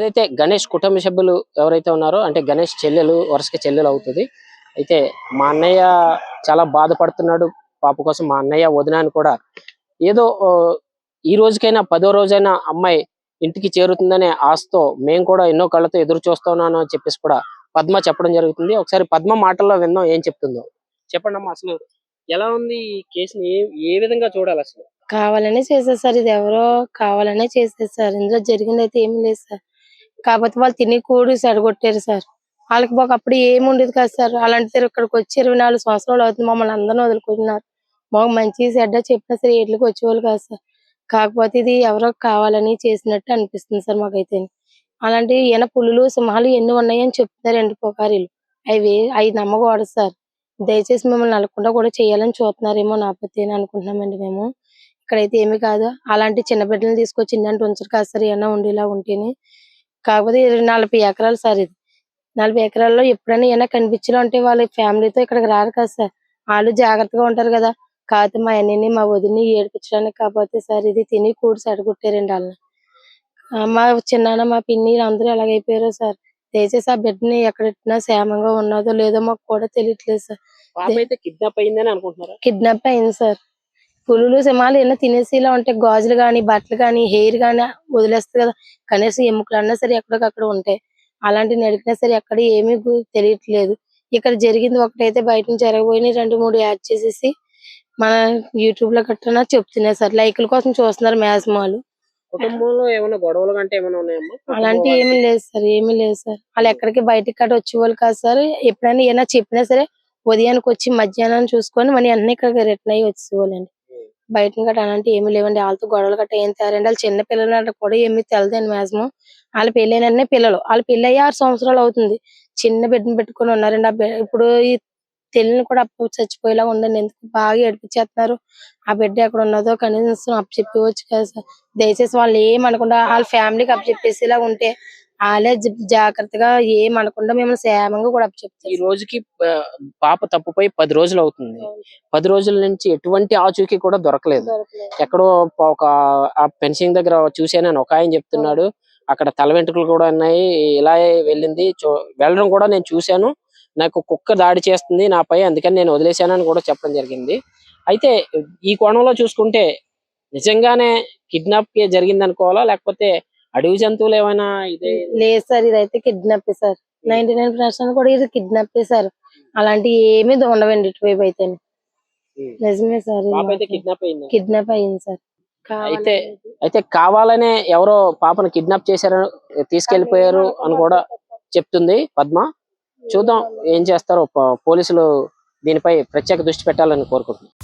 ఏదైతే గణేష్ కుటుంబ సభ్యులు ఎవరైతే ఉన్నారో అంటే గణేష్ చెల్లెలు వరుసకి చెల్లెలు అవుతుంది. అయితే మా అన్నయ్య చాలా బాధపడుతున్నాడు పాప కోసం. మా అన్నయ్య వదినాన్ని కూడా ఏదో ఈ రోజుకైనా 10వ రోజైనా అమ్మాయి ఇంటికి చేరుతుందనే ఆశతో మేము కూడా ఎన్నో కళ్ళతో ఎదురు చూస్తున్నాను అని చెప్పేసి కూడా పద్మ చెప్పడం జరుగుతుంది. ఒకసారి పద్మ మాటల్లో విందాం ఏం చెప్తుందో. చెప్పండి అమ్మా, అసలు ఎలా ఉంది ఈ కేసుని? ఏ విధంగా చూడాలి అసలు? కావాలనే చేశారు సార్. ఇది ఎవరో కావాలనే చేశారు సార్. ఇందులో జరిగింది అయితే ఏమీ లేదు సార్. కాకపోతే వాళ్ళు తిని కూడి చెడగొట్టారు సార్. వాళ్ళకి అప్పుడు ఏమి ఉండేది కాదు సార్. అలాంటిది ఇక్కడికి వచ్చి 24 సంవత్సరాలు అవుతుంది, మమ్మల్ని అందరిని వదులుకుంటున్నారు. మాకు మంచి చెడ్డ చెప్పినా సరే వీటికి వచ్చేవాళ్ళు కాదు సార్. కాకపోతే ఇది ఎవరో కావాలని చేసినట్టు అనిపిస్తుంది సార్ మాకైతే. అలాంటి ఈయన పులులు సింహాలు ఎన్ని ఉన్నాయని చెప్తున్నారండి పుకారీలు. అవి నమ్మకూడదు సార్. దయచేసి మిమ్మల్ని నలకుండా కూడా చేయాలని చూస్తున్నారేమో నాపతి అని అనుకుంటున్నామండి మేము. ఇక్కడైతే ఏమీ కాదు. అలాంటి చిన్న బిడ్డలను తీసుకొచ్చి ఇన్నంటే ఉంచరు కాదు సార్, ఏమన్నా ఉండేలా ఉంటేనే. కాకపోతే 40 ఎకరాలు సార్ ఇది. 40 ఎకరాల్లో ఎప్పుడైనా ఏమైనా కనిపించడం అంటే వాళ్ళ ఫ్యామిలీతో ఇక్కడికి రారు కదా సార్. వాళ్ళు జాగ్రత్తగా ఉంటారు కదా. కాకపోతే మా అన్నయ్యని మా వదిని ఏడిపించడానికి కాకపోతే సార్ ఇది తిని కూడి చెడగొట్టారండి వాళ్ళని. మా చిన్నాన్న మా పిన్ని అందరూ ఎలాగైపోయారో సార్. దయచేసి ఆ బిడ్డని ఎక్కడెట్టినా క్షేమంగా ఉన్నదో లేదో మాకు కూడా తెలియట్లేదు సార్. పాప అయితే కిడ్నాప్ అయిందని అనుకుంటున్నారా? కిడ్నాప్ అయింది సార్. పులులు సింహాలు ఏమైనా తినేసి ఇలా ఉంటే గాజులు గాని బట్టలు గాని హెయిర్ గాని వదిలేస్తుంది కదా. కనీసం ఎముకలు అన్నా సరే ఎక్కడికక్కడ ఉంటాయి. అలాంటివి నడిపినా సరే ఎక్కడ ఏమీ తెలియట్లేదు. ఇక్కడ జరిగింది ఒకటైతే బయట నుంచి జరగబోయినాయి 2, 3 యాడ్ చేసేసి మన యూట్యూబ్ లో గట్రా చెప్తున్నారు సార్. లైకుల కోసం చూస్తున్నారు మ్యాక్సిమాలు. కుటుంబంలో ఏమైనా గొడవలు అంటే ఏమైనా ఉన్నాయమ్మా? అలాంటి ఏమీ లేదు సార్. ఏమీ లేదు సార్. వాళ్ళు ఎక్కడికి బయటికి కట్ట వచ్చేవాళ్ళు కాదు సార్. ఎప్పుడైనా ఏమైనా చెప్పినా సరే ఉదయానికి వచ్చి మధ్యాహ్నం చూసుకొని మళ్ళీ అన్ని ఇక్కడికి రిటర్న్ అయ్యి వచ్చేవాళ్ళండి. బయట గట్ట అలాంటివి ఏమీ లేవండి. వాళ్ళతో గొడవలు గట్ట ఏం తేరండి. వాళ్ళు చిన్న పిల్లలు అంటే కూడా ఏమీ తెలదండి మాక్సిమం. వాళ్ళ పెళ్ళైన పిల్లలు. వాళ్ళ పెళ్ళి అయ్యి 6 సంవత్సరాలు అవుతుంది. చిన్న బిడ్డను పెట్టుకొని ఉన్నారండి. ఇప్పుడు ఈ తెలియని కూడా అప్పు చచ్చిపోయేలా ఉందండి. ఎందుకు బాగా ఏడిపించేస్తున్నారు. ఆ బిడ్డ ఎక్కడ ఉన్నదో కనీసం అప్పచెప్పవచ్చు కదా సార్. దయచేసి వాళ్ళు ఏమనకుండా వాళ్ళ ఫ్యామిలీకి అప్పచెప్పేసేలా ఉంటే వాళ్ళే జాగ్రత్తగా ఏమనకుండా మిమ్మల్ని క్షేమంగా కూడా ఈ అప్పచెప్తారు. రోజుకి పాప తప్పుపోయి 10 రోజులు అవుతుంది. 10 రోజుల నుంచి ఎటువంటి ఆచూకీ కూడా దొరకలేదు. ఎక్కడో ఒక ఆ ఫెన్సింగ్ దగ్గర చూసానని ఒక ఆయన చెప్తున్నాడు. అక్కడ తల వెంట్రుకలు కూడా ఉన్నాయి. ఇలా వెళ్ళింది. వెళ్ళడం కూడా నేను చూశాను. నాకు కుక్క దాడి చేస్తుంది నాపై, అందుకని నేను వదిలేశానని కూడా చెప్పడం జరిగింది. అయితే ఈ కోణంలో చూసుకుంటే నిజంగానే కిడ్నాప్ జరిగింది అనుకోవాలా, లేకపోతే అడవి జంతువులు ఏమైనా ఇదే? లేదు సార్, ఇదైతే కిడ్నాప్ సార్. 99% కూడా ఇది కిడ్నాప్ సార్. అలాంటి ఏమీ ఉండవండి ఇటువైపు అయితే. నిజమే సార్. కిడ్నాప్ అయింది సార్. అయితే కావాలనే ఎవరో పాపను కిడ్నాప్ చేశారు, తీసుకెళ్లిపోయారు అని కూడా చెప్తుంది పద్మ. చూద్దాం ఏం చేస్తారో. పోలీసులు దీనిపై ప్రత్యేక దృష్టి పెట్టాలని కోరుకుంటున్నాను.